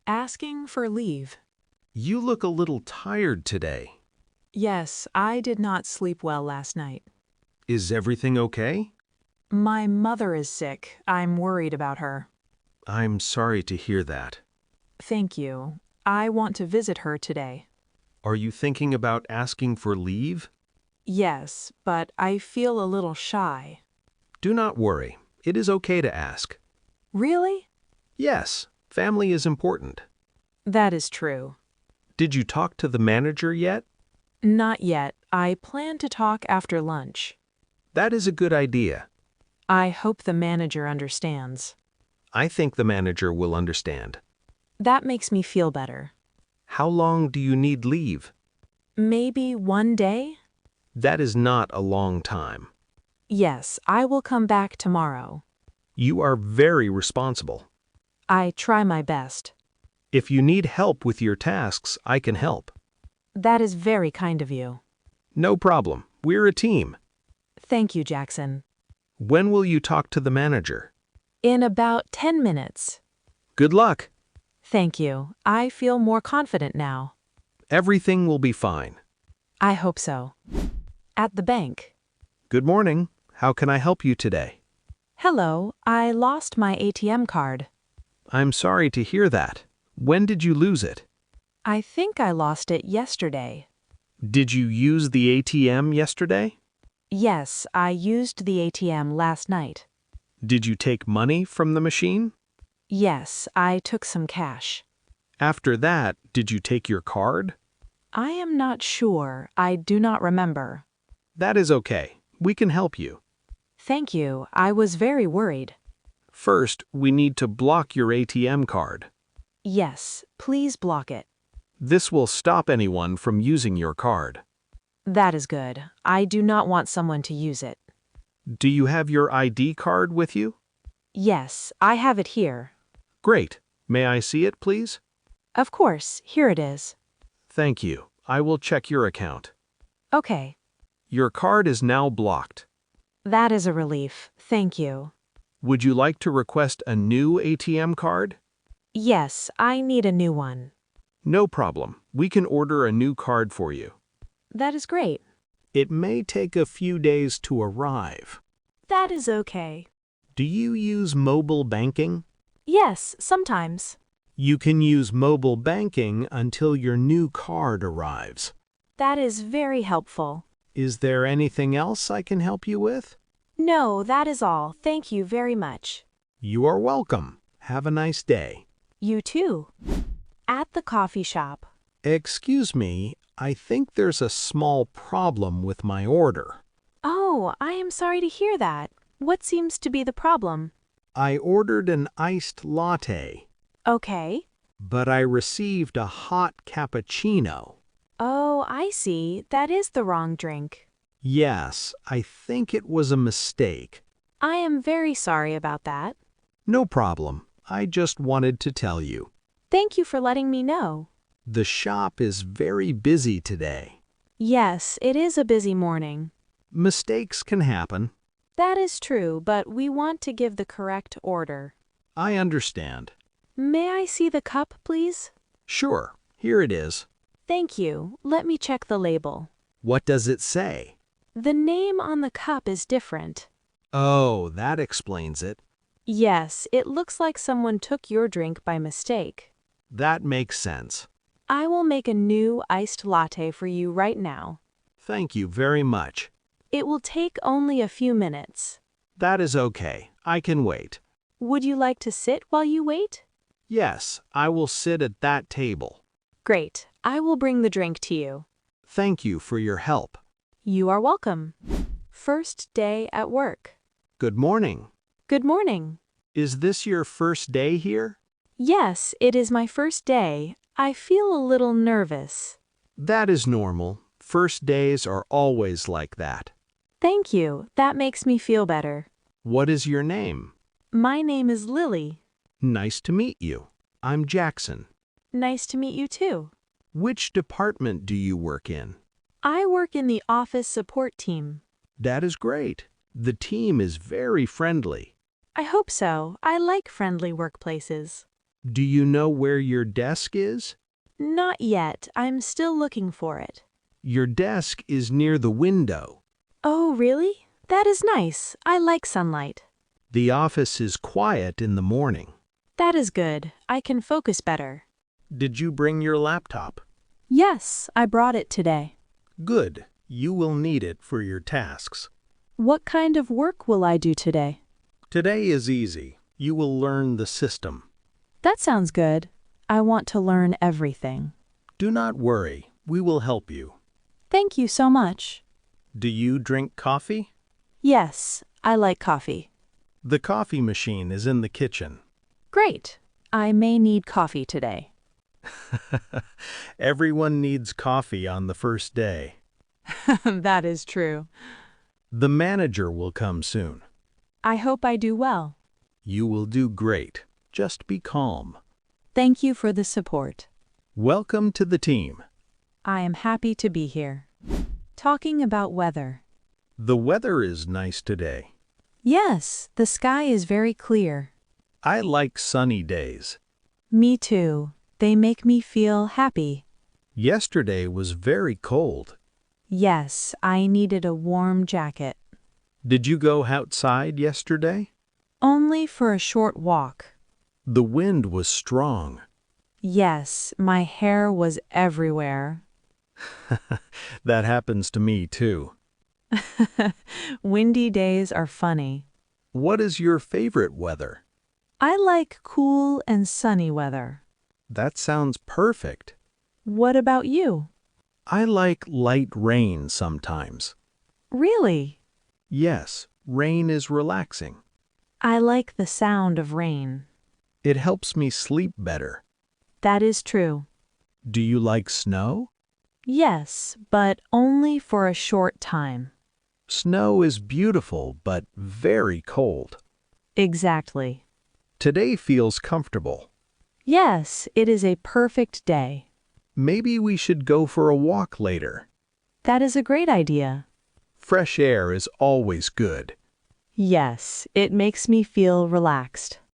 Asking for leave. You look a little tired today. Yes, I did not sleep well last night. Is everything okay? My mother is sick. I'm worried about her. I'm sorry to hear that. Thank you. I want to visit her today. Are you thinking about asking for leave? Yes, but I feel a little shy. Do not worry. It is okay to ask. Really? Yes, family is important. That is true. Did you talk to the manager yet? Not yet. I plan to talk after lunch. That is a good idea. I hope the manager understands. I think the manager will understand. That makes me feel better. How long do you need leave? Maybe one day? That is not a long time. Yes, I will come back tomorrow. You are very responsible. I try my best. If you need help with your tasks, I can help. That is very kind of you. No problem. We're a team. Thank you, Jackson. When will you talk to the manager? In about 10 minutes. Good luck. Thank you. I feel more confident now. Everything will be fine. I hope so. At the bank. Good morning. How can I help you today? Hello, I lost my ATM card. I'm sorry to hear that. When did you lose it? I think I lost it yesterday. Did you use the ATM yesterday? Yes, I used the ATM last night. Did you take money from the machine? Yes, I took some cash. After that, did you take your card? I am not sure. I do not remember. That is okay. We can help you. Thank you. I was very worried. First, we need to block your ATM card. Yes, please block it. This will stop anyone from using your card. That is good. I do not want someone to use it. Do you have your ID card with you? Yes, I have it here. Great. May I see it, please? Of course, here it is. Thank you. I will check your account. Okay. Your card is now blocked. That is a relief. Thank you. Would you like to request a new ATM card? Yes, I need a new one. No problem. We can order a new card for you. That is great. It may take a few days to arrive. That is okay. Do you use mobile banking? Yes, sometimes. You can use mobile banking until your new card arrives. That is very helpful. Is there anything else I can help you with? No, that is all. Thank you very much. You are welcome. Have a nice day. You too. At the coffee shop. Excuse me, I think there's a small problem with my order. Oh, I am sorry to hear that. What seems to be the problem? I ordered an iced latte, Okay. but I received a hot cappuccino. Oh, I see. That is the wrong drink. Yes, I think it was a mistake. I am very sorry about that. No problem. I just wanted to tell you. Thank you for letting me know. The shop is very busy today. Yes, it is a busy morning. Mistakes can happen. That is true, but we want to give the correct order. I understand. May I see the cup, please? Sure, here it is. Thank you. Let me check the label. What does it say? The name on the cup is different. Oh, that explains it. Yes, it looks like someone took your drink by mistake. That makes sense. I will make a new iced latte for you right now. Thank you very much. It will take only a few minutes. That is okay. I can wait. Would you like to sit while you wait? Yes, I will sit at that table. Great. I will bring the drink to you. Thank you for your help. You are welcome. First day at work. Good morning. Good morning. Is this your first day here? Yes, it is my first day. I feel a little nervous. That is normal. First days are always like that. Thank you. That makes me feel better. What is your name? My name is Lily. Nice to meet you. I'm Jackson. Nice to meet you too. Which department do you work in? I work in the office support team. That is great. The team is very friendly. I hope so. I like friendly workplaces. Do you know where your desk is? Not yet. I'm still looking for it. Your desk is near the window. Oh, really? That is nice. I like sunlight. The office is quiet in the morning. That is good. I can focus better. Did you bring your laptop? Yes, I brought it today. Good. You will need it for your tasks. What kind of work will I do today? Today is easy. You will learn the system. That sounds good. I want to learn everything. Do not worry. We will help you. Thank you so much. Do you drink coffee? Yes, I like coffee. The coffee machine is in the kitchen. Great. I may need coffee today. Everyone needs coffee on the first day. That is true. The manager will come soon. I hope I do well. You will do great. Just be calm. Thank you for the support. Welcome to the team. I am happy to be here. Talking about weather. The weather is nice today. Yes, the sky is very clear. I like sunny days. Me too. They make me feel happy. Yesterday was very cold. Yes, I needed a warm jacket. Did you go outside yesterday? Only for a short walk. The wind was strong. Yes, my hair was everywhere. That happens to me too. Windy days are funny. What is your favorite weather? I like cool and sunny weather. That sounds perfect. What about you? I like light rain sometimes. Really? Yes, rain is relaxing. I like the sound of rain. It helps me sleep better. That is true. Do you like snow? Yes, but only for a short time. Snow is beautiful but very cold. Exactly. Today feels comfortable. Yes, it is a perfect day. Maybe we should go for a walk later. That is a great idea. Fresh air is always good. Yes, it makes me feel relaxed.